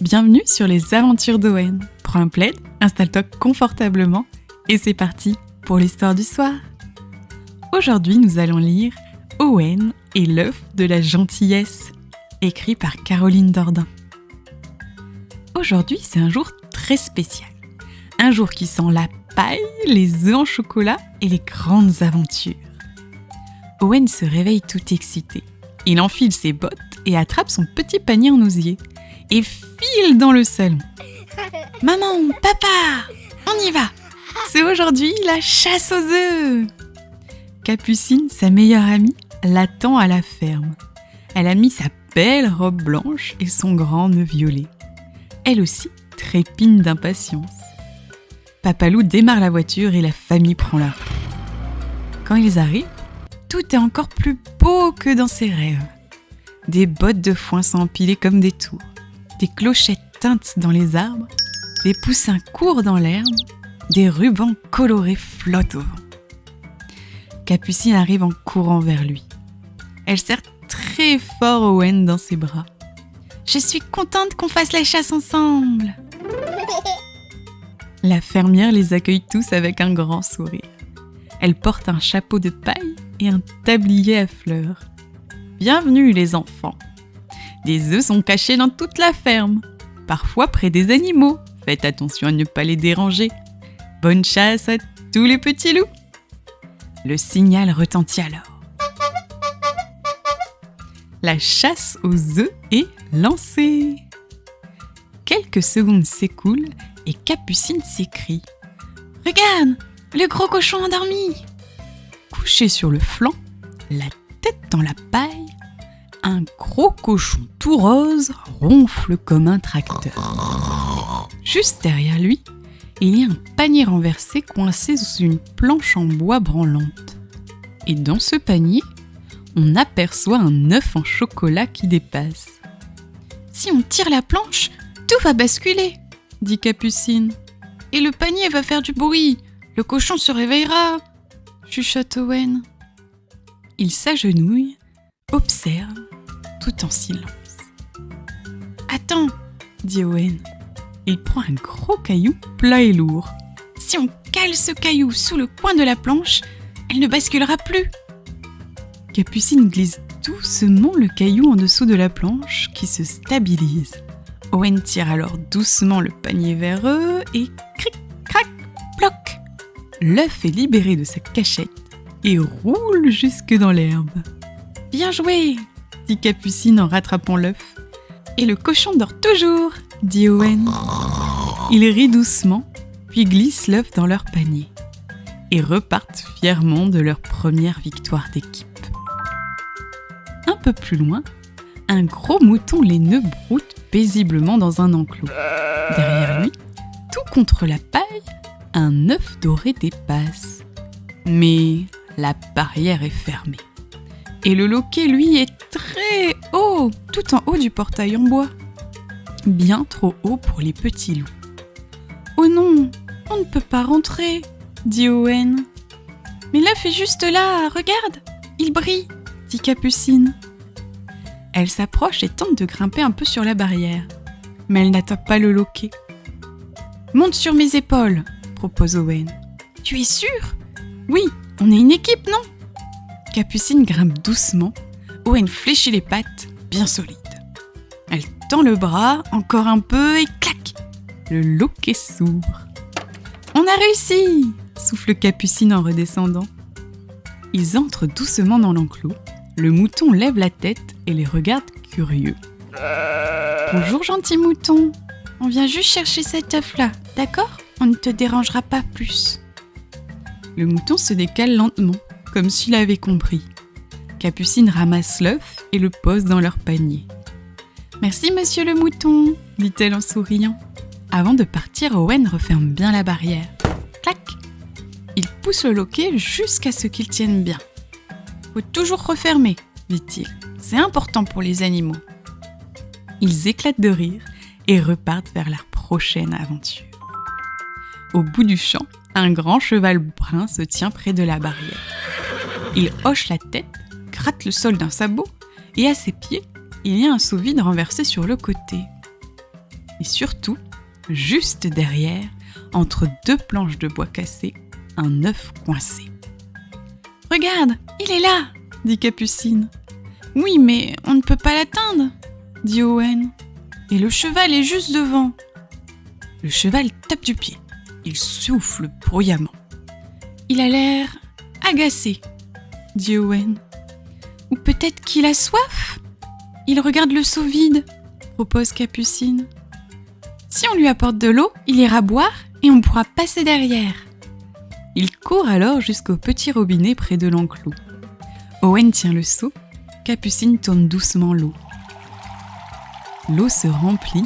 Bienvenue sur les aventures d'Owen. Prends un plaid, installe-toi confortablement et c'est parti pour l'histoire du soir. Aujourd'hui, nous allons lire Owen et l'œuf de la gentillesse, écrit par Caroline Dordain. Aujourd'hui, c'est un jour très spécial. Un jour qui sent la paille, les œufs en chocolat et les grandes aventures. Owen se réveille tout excité. Il enfile ses bottes et attrape son petit panier en osier et file dans le salon. « Maman, papa, on y va! C'est aujourd'hui la chasse aux œufs !» Capucine, sa meilleure amie, l'attend à la ferme. Elle a mis sa belle robe blanche et son grand nœud violet. Elle aussi trépigne d'impatience. Papa Loup démarre la voiture et la famille prend la route. Quand ils arrivent, tout est encore plus beau que dans ses rêves. Des bottes de foin sont empilées comme des tours, des clochettes teintent dans les arbres, des poussins courent dans l'herbe, des rubans colorés flottent au vent. Capucine arrive en courant vers lui. Elle serre très fort Owen dans ses bras. « Je suis contente qu'on fasse la chasse ensemble !» La fermière les accueille tous avec un grand sourire. Elle porte un chapeau de paille et un tablier à fleurs. « Bienvenue les enfants ! Des œufs sont cachés dans toute la ferme, parfois près des animaux. Faites attention à ne pas les déranger. Bonne chasse à tous les petits loups !» Le signal retentit alors. La chasse aux œufs est lancée. Quelques secondes s'écoulent et Capucine s'écrie « Regarde, le gros cochon endormi !» Couché sur le flanc, la tête dans la paille, un gros cochon tout rose ronfle comme un tracteur. Juste derrière lui, il y a un panier renversé coincé sous une planche en bois branlante. Et dans ce panier, on aperçoit un œuf en chocolat qui dépasse. « Si on tire la planche, tout va basculer !» dit Capucine. « Et le panier va faire du bruit, le cochon se réveillera !» chuchote Owen. Il s'agenouille, observe, tout en silence. « Attends !» dit Owen. Il prend un gros caillou plat et lourd. « Si on cale ce caillou sous le coin de la planche, elle ne basculera plus !» Capucine glisse doucement le caillou en dessous de la planche qui se stabilise. Owen tire alors doucement le panier vers eux et cric, crac, ploc. L'œuf est libéré de sa cachette et roule jusque dans l'herbe. « Bien joué !» dit Capucine en rattrapant l'œuf. « Et le cochon dort toujours !» dit Owen. Ils rient doucement, puis glissent l'œuf dans leur panier et repartent fièrement de leur première victoire d'équipe. Un peu plus loin, un gros mouton laineux broute paisiblement dans un enclos. Derrière lui, tout contre la paille, un œuf doré dépasse. Mais la barrière est fermée. Et le loquet, lui, est très haut, tout en haut du portail en bois. Bien trop haut pour les petits loups. « Oh non, on ne peut pas rentrer !» dit Owen. « Mais l'œuf est juste là, regarde, il brille !» dit Capucine. Elle s'approche et tente de grimper un peu sur la barrière, mais elle n'atteint pas le loquet. « Monte sur mes épaules !» propose Owen. « Tu es sûr ? Oui, on est une équipe, non ?» Capucine grimpe doucement. Owen fléchit les pattes, bien solides. Elle tend le bras, encore un peu, et clac ! Le loquet s'ouvre. « On a réussi !» souffle Capucine en redescendant. Ils entrent doucement dans l'enclos. Le mouton lève la tête et les regarde curieux. « Bonjour gentil mouton, on vient juste chercher cet œuf-là, d'accord ? On ne te dérangera pas plus. » Le mouton se décale lentement, comme s'il avait compris. Capucine ramasse l'œuf et le pose dans leur panier. « Merci monsieur le mouton, » dit-elle en souriant. Avant de partir, Owen referme bien la barrière. Clac ! Il pousse le loquet jusqu'à ce qu'il tienne bien. « Faut toujours refermer, » dit-il. « C'est important pour les animaux. » Ils éclatent de rire et repartent vers leur prochaine aventure. Au bout du champ, un grand cheval brun se tient près de la barrière. Il hoche la tête, gratte le sol d'un sabot et à ses pieds, il y a un seau vide renversé sur le côté. Et surtout, juste derrière, entre deux planches de bois cassées, un œuf coincé. « Regarde, il est là !» dit Capucine. « Oui, mais on ne peut pas l'atteindre !» dit Owen. « Et le cheval est juste devant !» Le cheval tape du pied. Il souffle bruyamment. « Il a l'air agacé !» dit Owen. « Ou peut-être qu'il a soif ? Il regarde le seau vide !» propose Capucine. « Si on lui apporte de l'eau, il ira boire et on pourra passer derrière. » Il court alors jusqu'au petit robinet près de l'enclos. Owen tient le seau, Capucine tourne doucement l'eau. L'eau se remplit,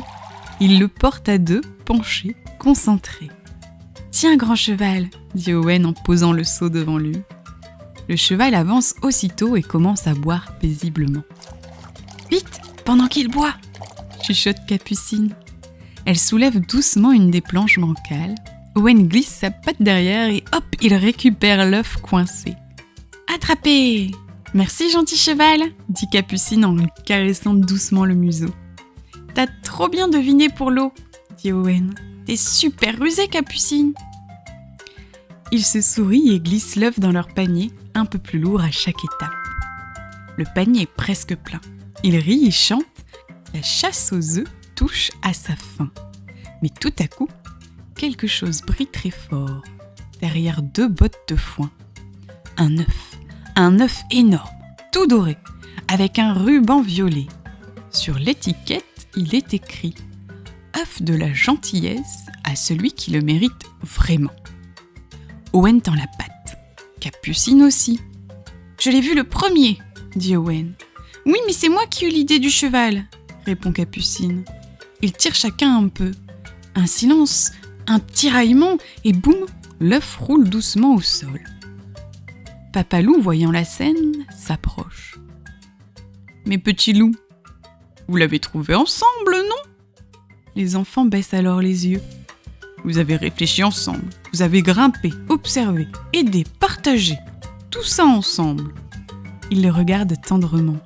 il le porte à deux, penché, concentré. « Tiens, grand cheval !» dit Owen en posant le seau devant lui. Le cheval avance aussitôt et commence à boire paisiblement. « Vite, pendant qu'il boit !» chuchote Capucine. Elle soulève doucement une des planches bancales. Owen glisse sa patte derrière et hop, il récupère l'œuf coincé. « Attrapé !»« Merci, gentil cheval !» dit Capucine en lui caressant doucement le museau. « T'as trop bien deviné pour l'eau !» dit Owen. « T'es super rusé, Capucine !» Ils se sourient et glissent l'œuf dans leur panier, un peu plus lourd à chaque étape. Le panier est presque plein. Ils rient et chantent. La chasse aux œufs touche à sa fin. Mais tout à coup, quelque chose brille très fort, derrière deux bottes de foin. Un œuf énorme, tout doré, avec un ruban violet. Sur l'étiquette, il est écrit « œuf de la gentillesse à celui qui le mérite vraiment ». Owen tend la patte. Capucine aussi. « Je l'ai vu le premier !» dit Owen. « Oui, mais c'est moi qui ai eu l'idée du cheval !» répond Capucine. Ils tirent chacun un peu. Un silence, un tiraillement, et boum, l'œuf roule doucement au sol. Papalou, voyant la scène, s'approche. « Mes petits loups, vous l'avez trouvé ensemble, non ?» Les enfants baissent alors les yeux. « Vous avez réfléchi ensemble, vous avez grimpé, observé, aidé, partagé, tout ça ensemble. » Ils le regardent tendrement.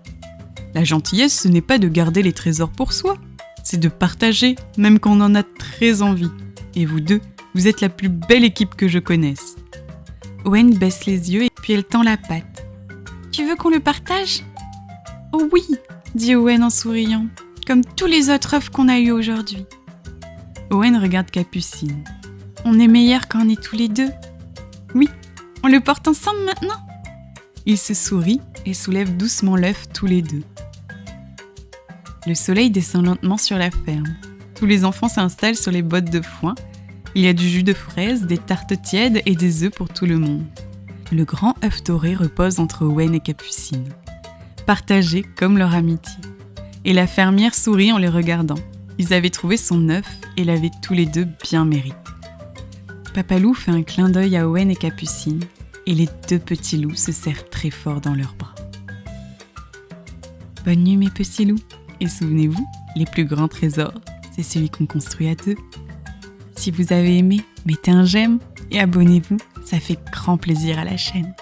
La gentillesse, ce n'est pas de garder les trésors pour soi, c'est de partager, même quand on en a très envie. Et vous deux, vous êtes la plus belle équipe que je connaisse. Owen baisse les yeux et puis elle tend la patte. « Tu veux qu'on le partage ?»« Oh oui !» dit Owen en souriant, « comme tous les autres œufs qu'on a eus aujourd'hui. » Owen regarde Capucine. « On est meilleurs quand on est tous les deux. »« Oui, on le porte ensemble maintenant ?» Ils se sourient et soulèvent doucement l'œuf tous les deux. Le soleil descend lentement sur la ferme. Tous les enfants s'installent sur les bottes de foin. Il y a du jus de fraise, des tartes tièdes et des œufs pour tout le monde. Le grand œuf doré repose entre Owen et Capucine, partagé comme leur amitié. Et la fermière sourit en les regardant. Ils avaient trouvé son œuf et l'avaient tous les deux bien mérité. Papalou fait un clin d'œil à Owen et Capucine et les deux petits loups se serrent très fort dans leurs bras. Bonne nuit mes petits loups, et souvenez-vous, les plus grands trésors, c'est celui qu'on construit à deux. Si vous avez aimé, mettez un j'aime et abonnez-vous, ça fait grand plaisir à la chaîne.